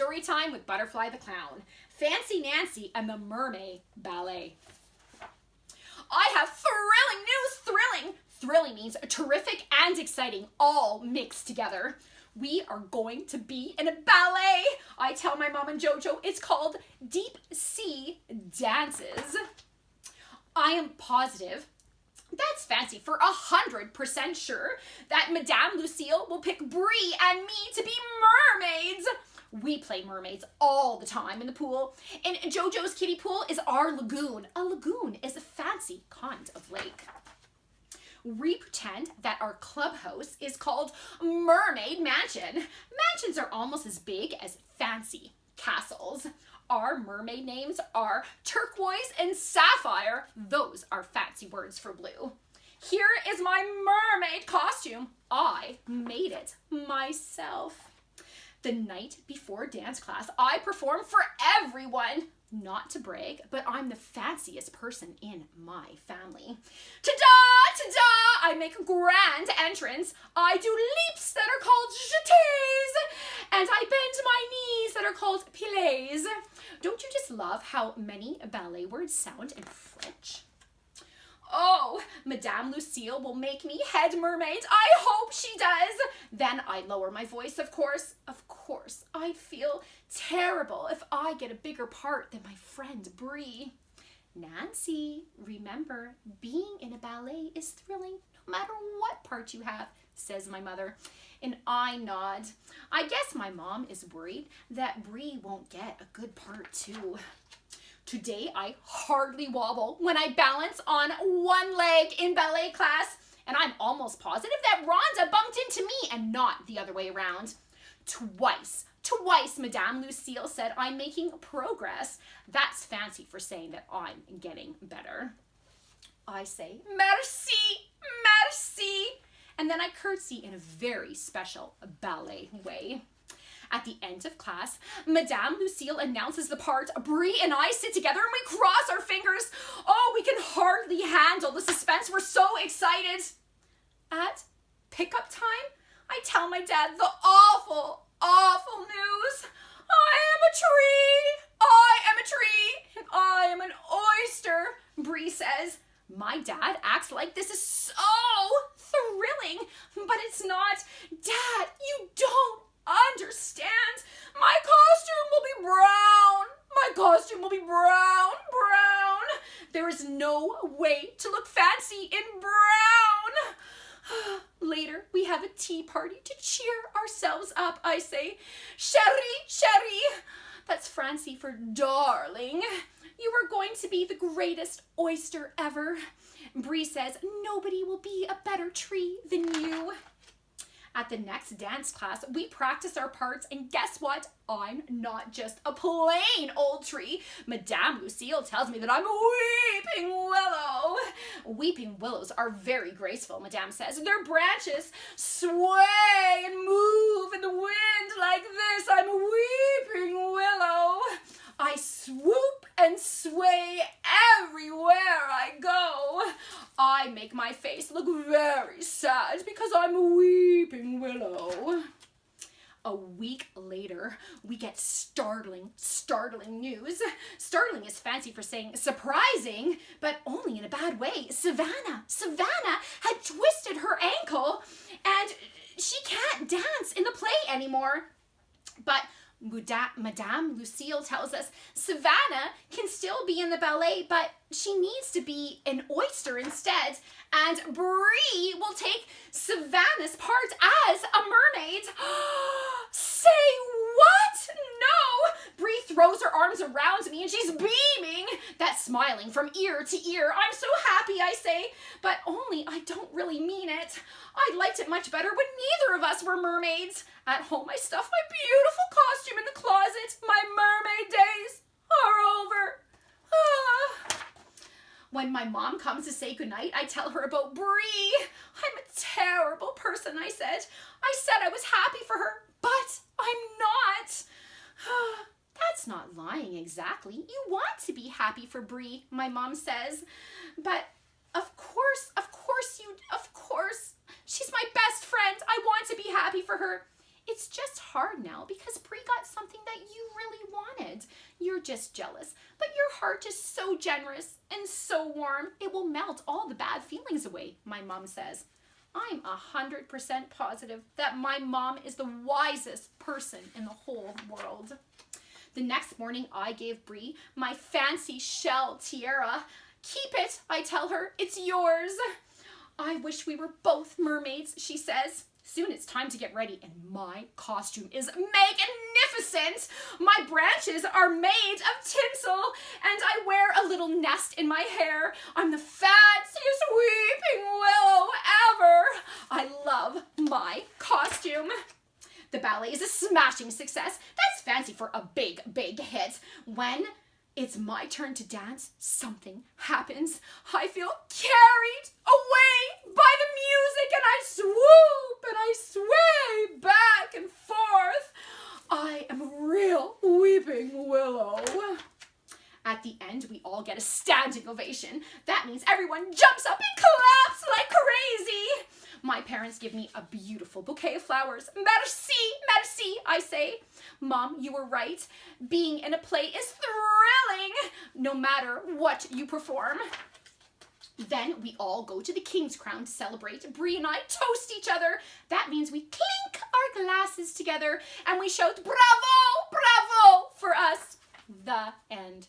story time with Butterfly the Clown, Fancy Nancy, and the Mermaid Ballet. I have thrilling news, thrilling! Thrilling means terrific and exciting, all mixed together. We are going to be in a ballet. I tell my mom and Jojo it's called Deep Sea Dances. I am positive, that's fancy, for 100% sure that Madame Lucille will pick Brie and me to be mermaids. We play mermaids all the time in the pool. And Jojo's kiddie pool is our lagoon. A lagoon is a fancy kind of lake. We pretend that our clubhouse is called Mermaid Mansion. Mansions are almost as big as fancy castles. Our mermaid names are Turquoise and Sapphire. Those are fancy words for blue. Here is my mermaid costume. I made it myself. The night before dance class, I perform for everyone. Not to brag, but I'm the fanciest person in my family. Ta-da! Ta-da! I make a grand entrance. I do leaps that are called jetés, and I bend my knees that are called pilés. Don't you just love how many ballet words sound in French? Oh, Madame Lucille will make me head mermaid. I hope she does. Then I lower my voice, of course. Of course, I'd feel terrible if I get a bigger part than my friend Brie. Nancy, remember, being in a ballet is thrilling no matter what part you have, says my mother. And I nod. I guess my mom is worried that Brie won't get a good part too. Today, I hardly wobble when I balance on one leg in ballet class, and I'm almost positive that Rhonda bumped into me and not the other way around. Twice, Madame Lucille said I'm making progress. That's fancy for saying that I'm getting better. I say, merci, merci, and then I curtsy in a very special ballet way. At the end of class, Madame Lucille announces the part. Brie and I sit together and we cross our fingers. Oh, we can hardly handle the suspense. We're so excited. At pickup time, I tell my dad the awful news. I am a tree, and I am an oyster, Brie says. My dad acts like this is so thrilling, but it's not. Dad, you don't understand. My costume will be brown. My costume will be brown. There is no way to look fancy in brown. Later, we have a tea party to cheer ourselves up. I say, chérie. That's Francie for darling. You are going to be the greatest oyster ever. Brie says, nobody will be a better tree than you. At the next dance class, we practice our parts, and guess what? I'm not just a plain old tree. Madame Lucille tells me that I'm a weeping willow. Weeping willows are very graceful, Madame says. Their branches sway and move in the wind like this. I'm a weeping willow. I swoop and sway everywhere I go. I make my face look very sad because I'm a weeping willow. A week later, we get startling news. Startling is fancy for saying surprising, but only in a bad way. Savannah had twisted her ankle and she can't dance in the play anymore. But Madame Lucille tells us Savannah can still be in the ballet, but she needs to be an oyster instead. And Brie will take Savannah's part as a mermaid. Say what? No! Brie throws her arms around me and she's beaming. That's smiling from ear to ear. I'm so happy, I say, but only I don't really mean it. I liked it much better when neither of us were mermaids. At home, I stuffed my beautiful costume in the closet. My mermaid days are over. When my mom comes to say goodnight, I tell her about Brie. I'm a terrible person, I said. I was happy for her, but I'm not. That's not lying exactly. You want to be happy for Brie, my mom says. But of course, she's my best friend. I want to be happy for her. It's just hard now because Brie got something that you You're just jealous, but your heart is so generous and so warm. It will melt all the bad feelings away, my mom says. I'm 100% positive that my mom is the wisest person in the whole world. The next morning, I gave Bree my fancy shell tiara. Keep it, I tell her. It's yours. I wish we were both mermaids, she says. Soon it's time to get ready, and my costume is magnificent. My branches are made of tinsel, and I wear a little nest in my hair. I'm the fanciest weeping willow ever. I love my costume. The ballet is a smashing success. That's fancy for a big, big hit. When it's my turn to dance, something happens. I feel carried away by the music, and I swoop and I sway back and forth. I am a real weeping willow. At the end, we all get a standing ovation. That means everyone jumps up and claps like crazy. My parents give me a beautiful bouquet of flowers. Merci, merci, I say. Mom, you were right. Being in a play is thrilling, no matter what you perform. Then we all go to the King's Crown to celebrate. Bree and I toast each other. That means we clink our glasses together and we shout, bravo, bravo, for us. The end.